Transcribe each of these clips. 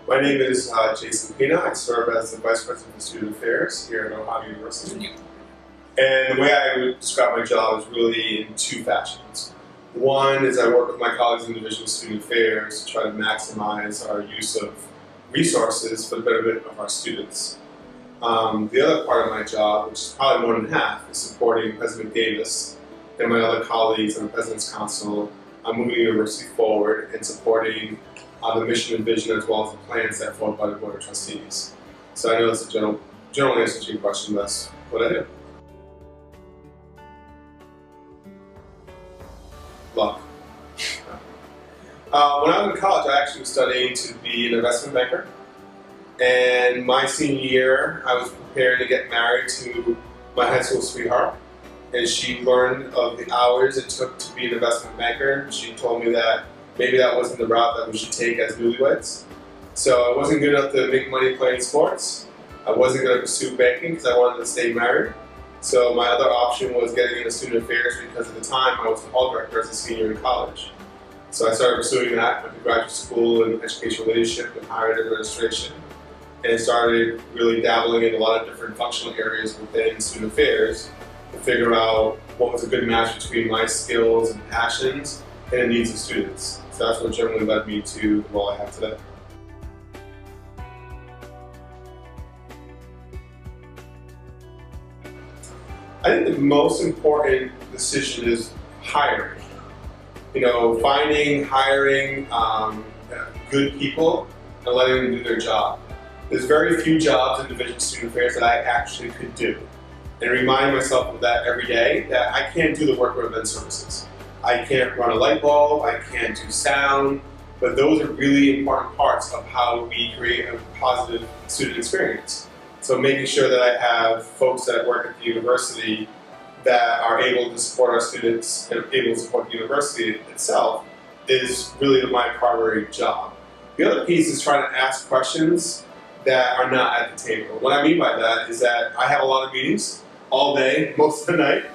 My name is Jason Pina. I serve as the Vice President of Student Affairs here at Ohio University. And the way I would describe my job is really in two fashions. One is I work with my colleagues in the Division of Student Affairs to try to maximize our use of resources for the betterment of our students. The other part of my job, which is probably more than half, is supporting President Davis and my other colleagues on the President's Council on moving the university forward and supporting the mission and vision as well as the plans set forth by the Board of Trustees. So I know that's a general answer to your question, but that's what I do. Luck. When I was in college, I actually was studying to be an investment banker. And my senior year, I was preparing to get married to my high school sweetheart. And she learned of the hours it took to be an investment banker. She told me that maybe that wasn't the route that we should take as newlyweds. So I wasn't good enough to make money playing sports. I wasn't going to pursue banking because I wanted to stay married. So my other option was getting into student affairs because at the time I was the hall director as a senior in college. So I started pursuing that. I went to graduate school in education relationship and higher ed administration, and started really dabbling in a lot of different functional areas within student affairs to figure out what was a good match between my skills and passions and the needs of students. So that's what generally led me to the role I have today. I think the most important decision is hiring. Finding, hiring good people and letting them do their job. There's very few jobs in Division of Student Affairs that I actually could do. And remind myself of that every day, that I can't do the work of event services. I can't run a light bulb, I can't do sound, but those are really important parts of how we create a positive student experience. So making sure that I have folks that work at the university that are able to support our students and able to support the university itself is really my primary job. The other piece is trying to ask questions that are not at the table. What I mean by that is that I have a lot of meetings all day, most of the night,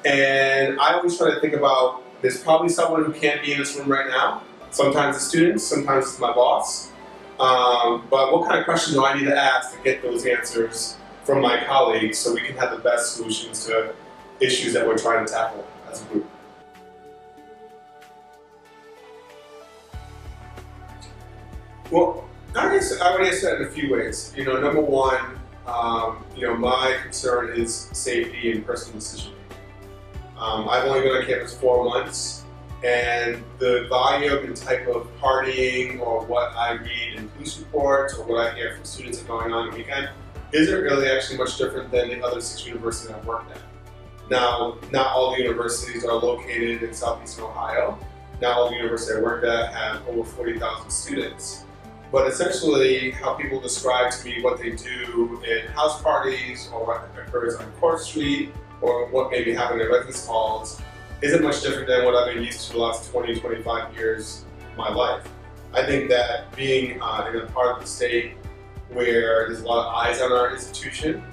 and I always try to think about, there's probably someone who can't be in this room right now. Sometimes it's students, sometimes it's my boss. But what kind of questions do I need to ask to get those answers from my colleagues so we can have the best solutions to issues that we're trying to tackle as a group? Well, I would answer that in a few ways. Number one, my concern is safety and personal decision making. I've only been on campus 4 months, and the volume and type of partying or what I read in police reports or what I hear from students are going on the weekend isn't really actually much different than the other 6 universities I've worked at. Now, not all the universities are located in southeastern Ohio. Not all the universities I worked at have over 40,000 students. But essentially, how people describe to me what they do in house parties or what occurs on Court Street or what may be happening at residence halls isn't much different than what I've been used to the last 20, 25 years of my life. I think that being in a part of the state where there's a lot of eyes on our institution,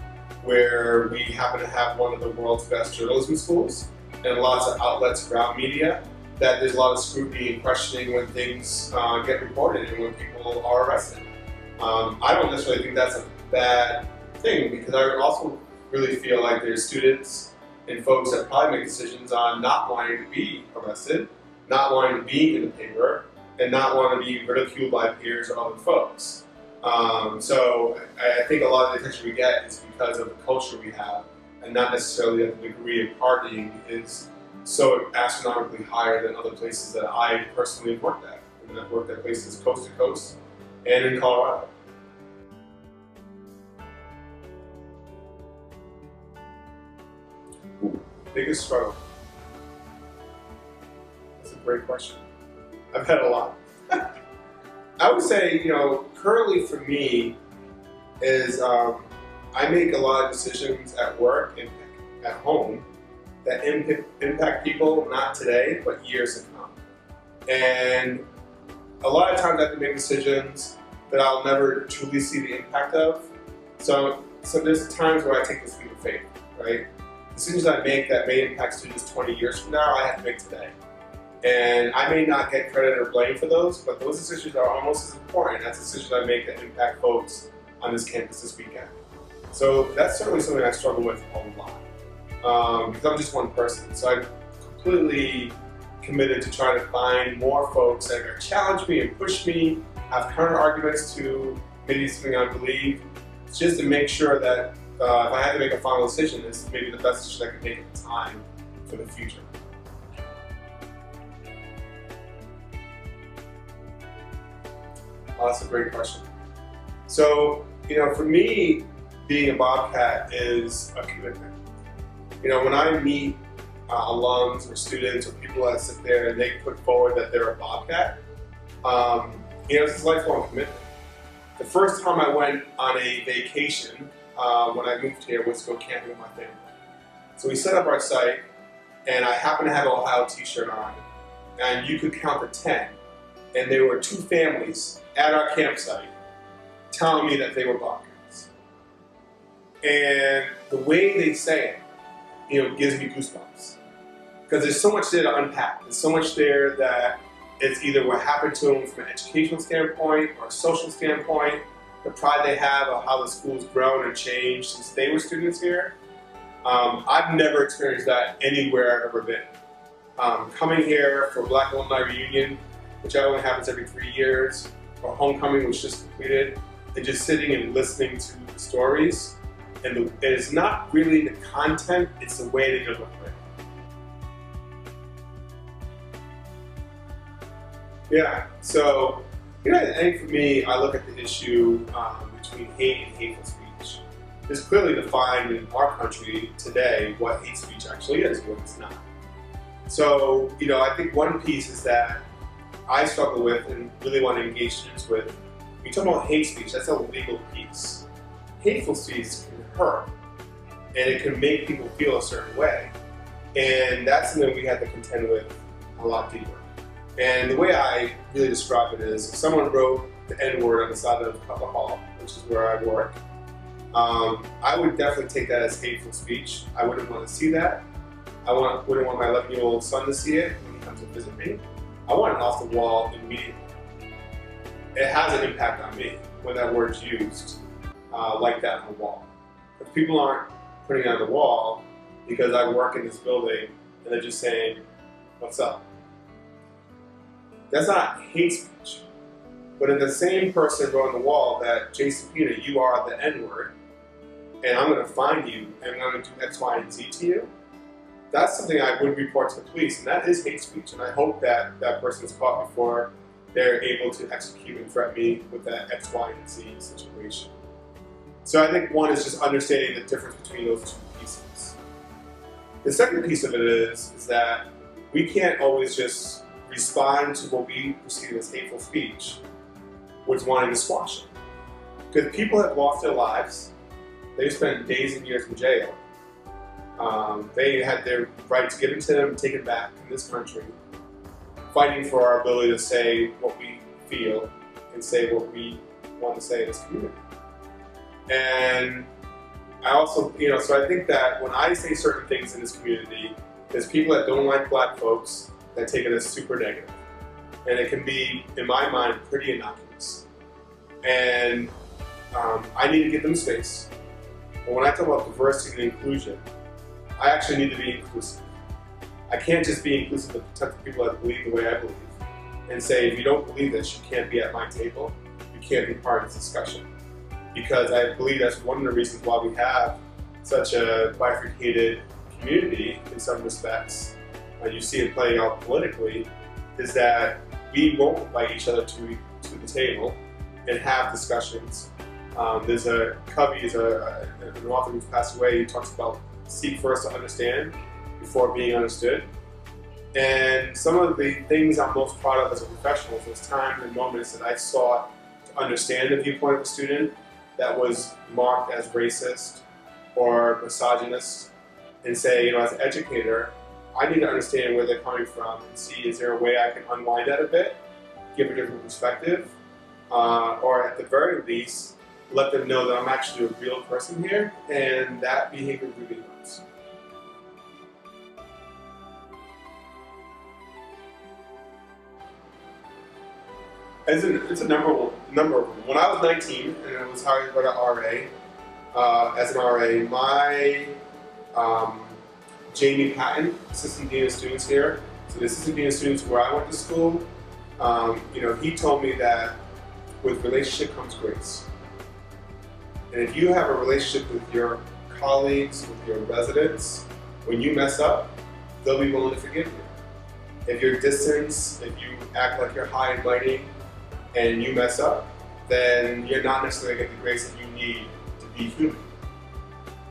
where we happen to have one of the world's best journalism schools and lots of outlets around media, that there's a lot of scrutiny and questioning when things get reported and when people are arrested. I don't necessarily think that's a bad thing, because I also really feel like there's students and folks that probably make decisions on not wanting to be arrested, not wanting to be in the paper, and not wanting to be ridiculed by peers or other folks. So I think a lot of the attention we get is because of the culture we have, and not necessarily that the degree of partying is so astronomically higher than other places that I personally have worked at. And I've worked at places coast to coast and in Colorado. Biggest struggle? That's a great question. I've had a lot. I would say, currently for me is I make a lot of decisions at work and at home that impact people, not today, but years to come. And a lot of times I have to make decisions that I'll never truly see the impact of. So there's times where I take this leap of faith, right? Decisions I make that may impact students 20 years from now, I have to make today. And I may not get credit or blame for those, but those decisions are almost as important as decisions I make that impact folks on this campus this weekend. So that's certainly something I struggle with a lot, because I'm just one person. So I'm completely committed to trying to find more folks that are going to challenge me and push me, have counter arguments to maybe something I believe, just to make sure that if I had to make a final decision, this is maybe the best decision I can make at the time for the future. Oh, that's a great question. So, for me, being a Bobcat is a commitment. When I meet alums or students or people that sit there and they put forward that they're a Bobcat, it's a lifelong commitment. The first time I went on a vacation when I moved here was to go camping with my family. So we set up our site, and I happened to have an Ohio t-shirt on, and you could count to 10, and there were 2 families at our campsite telling me that they were Bobcats. And the way they say it, gives me goosebumps. Because there's so much there to unpack. There's so much there that it's either what happened to them from an educational standpoint or a social standpoint, the pride they have of how the school's grown and changed since they were students here. I've never experienced that anywhere I've ever been. Coming here for Black Alumni Reunion, which only happens every 3 years, or homecoming was just completed, and just sitting and listening to the stories. And it's not really the content, it's the way they deliver it. Yeah, so I think for me, I look at the issue between hate and hateful speech. It's clearly defined in our country today what hate speech actually is and what it's not. So, I think one piece is that I struggle with and really want to engage students with. When you talk about hate speech, that's a legal piece. Hateful speech can hurt, and it can make people feel a certain way. And that's something we have to contend with a lot deeper. And the way I really describe it is, if someone wrote the N-word on the side of the hall, which is where I work, I would definitely take that as hateful speech. I wouldn't want to see that. I wouldn't want my 11-year-old son to see it when he comes to visit me. I want it off the wall immediately. It has an impact on me when that word's used like that on the wall. If people aren't putting it on the wall because I work in this building and they're just saying, "What's up?" That's not hate speech. But if the same person wrote on the wall that, "Jason Pina, you are the N-word, and I'm going to find you, and I'm going to do X, Y, and Z to you," that's something I would report to the police, and that is hate speech. And I hope that that person is caught before they're able to execute and threaten me with that X, Y, and Z situation. So I think one is just understanding the difference between those 2 pieces. The second piece of it is that we can't always just respond to what we perceive as hateful speech with wanting to squash it. Because people have lost their lives. They've spent days and years in jail. They had their rights given to them, taken back in this country, fighting for our ability to say what we feel and say what we want to say in this community. And I also, so I think that when I say certain things in this community, there's people that don't like Black folks that take it as super negative. And it can be, in my mind, pretty innocuous. And I need to give them space. But when I talk about diversity and inclusion, I actually need to be inclusive. I can't just be inclusive to protect the people that believe the way I believe and say, if you don't believe this, you can't be at my table, you can't be part of this discussion. Because I believe that's one of the reasons why we have such a bifurcated community in some respects. You see it playing out politically, is that we won't invite each other to the table and have discussions. There's a Covey, an author who's passed away, he talks about seek first to understand before being understood. And some of the things I'm most proud of as a professional is those times and moments that I sought to understand the viewpoint of a student that was marked as racist or misogynist, and say, as an educator, I need to understand where they're coming from and see, is there a way I can unwind that a bit, give a different perspective, or at the very least, let them know that I'm actually a real person here, and that behavior really hurts. It's a number of them. When I was 19 and I was hired by the RA, as an RA, my Jamie Patton, assistant dean of students here, so the assistant dean of students where I went to school, he told me that with relationship comes grace. And if you have a relationship with your colleagues, with your residents, when you mess up, they'll be willing to forgive you. If you're distant, if you act like you're high and mighty and you mess up, then you're not necessarily going to get the grace that you need to be human.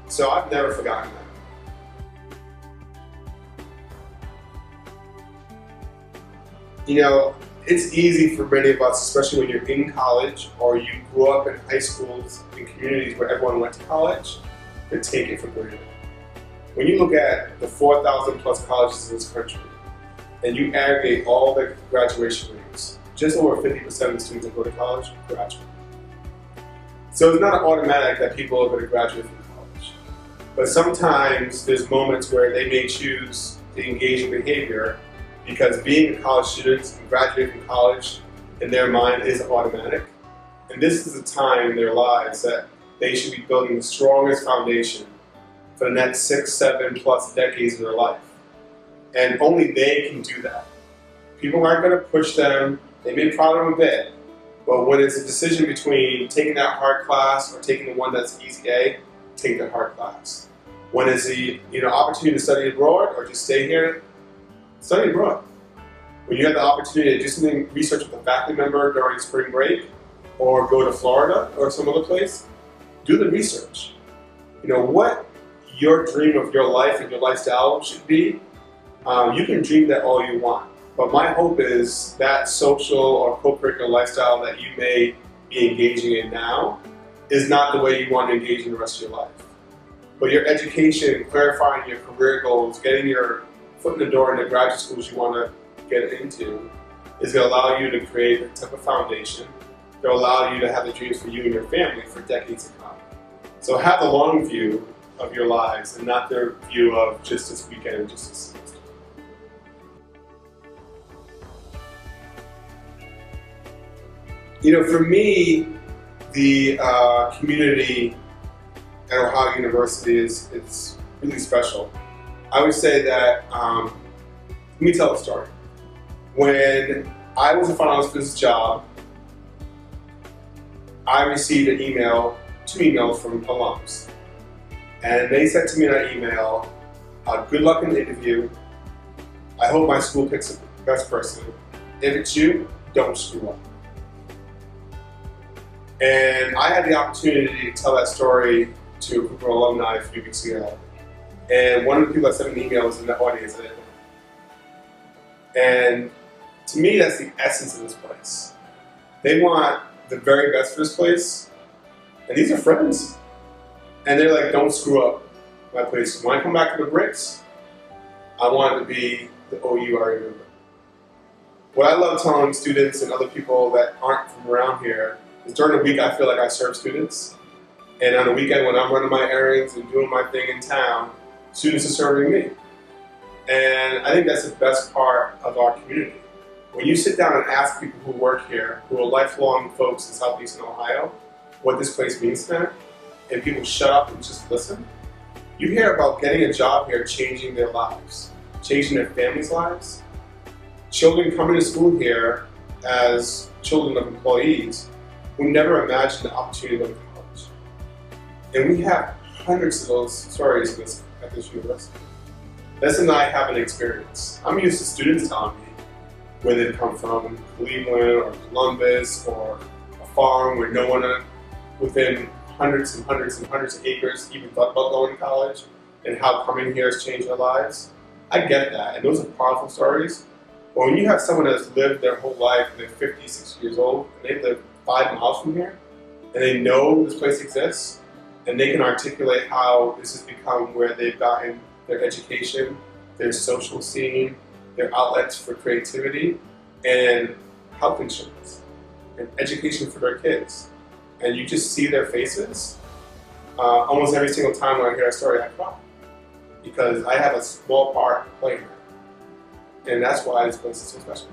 So I've never forgotten that. It's easy for many of us, especially when you're in college or you grew up in high schools in communities where everyone went to college, to take it for granted. When you look at the 4,000 plus colleges in this country and you aggregate all the graduation rates, just over 50% of the students that go to college graduate. So it's not automatic that people are going to graduate from college. But sometimes there's moments where they may choose to engage in behavior because being a college student and graduating from college in their mind is automatic. And this is a time in their lives that they should be building the strongest foundation for the next 6, 7 plus decades of their life. And only they can do that. People aren't going to push them. They may prod them a bit. But when it's a decision between taking that hard class or taking the one that's easy A, take the hard class. When it's the opportunity to study abroad or just stay here, study abroad. When you have the opportunity to do something, research with a faculty member during spring break, or go to Florida or some other place, do the research. What your dream of your life and your lifestyle should be, you can dream that all you want. But my hope is that social or co-curricular lifestyle that you may be engaging in now is not the way you want to engage in the rest of your life. But your education, clarifying your career goals, getting your foot in the door in the graduate schools you want to get into is going to allow you to create a type of foundation that will allow you to have the dreams for you and your family for decades to come. So have the long view of your lives and not the view of just this weekend and just this semester. For me, the community at Ohio University it's really special. I would say that, let me tell a story. When I was a finalist for this job, I received an email, 2 emails from alums. And they said to me in that email, good luck in the interview. I hope my school picks the best person. If it's you, don't screw up. And I had the opportunity to tell that story to a group of alumni a few weeks ago. And one of the people that sent me an email was in the audience at that point. And to me, that's the essence of this place. They want the very best for this place, and these are friends. And they're like, don't screw up my place. When I come back to the bricks, I want it to be the OU I remember. What I love telling students and other people that aren't from around here is during the week I feel like I serve students. And on the weekend when I'm running my errands and doing my thing in town, students are serving me. And I think that's the best part of our community. When you sit down and ask people who work here, who are lifelong folks in Southeastern Ohio, what this place means to them, and people shut up and just listen, you hear about getting a job here changing their lives, changing their families' lives. Children coming to school here as children of employees who never imagined the opportunity to go to college. And we have hundreds of those stories at this university. That's something I haven't experienced. I'm used to students telling me where they've come from, Cleveland or Columbus or a farm where no one within hundreds and hundreds and hundreds of acres even thought about going to college, and how coming here has changed their lives. I get that, and those are powerful stories. But when you have someone that's lived their whole life, and they're 50, 60 years old, and they live 5 miles from here, and they know this place exists, and they can articulate how this has become where they've gotten their education, their social scene, their outlets for creativity, and health insurance, and education for their kids. And you just see their faces. Almost every single time when I hear a story, I cry. Because I have a small part to play in it. And that's why this place is so special.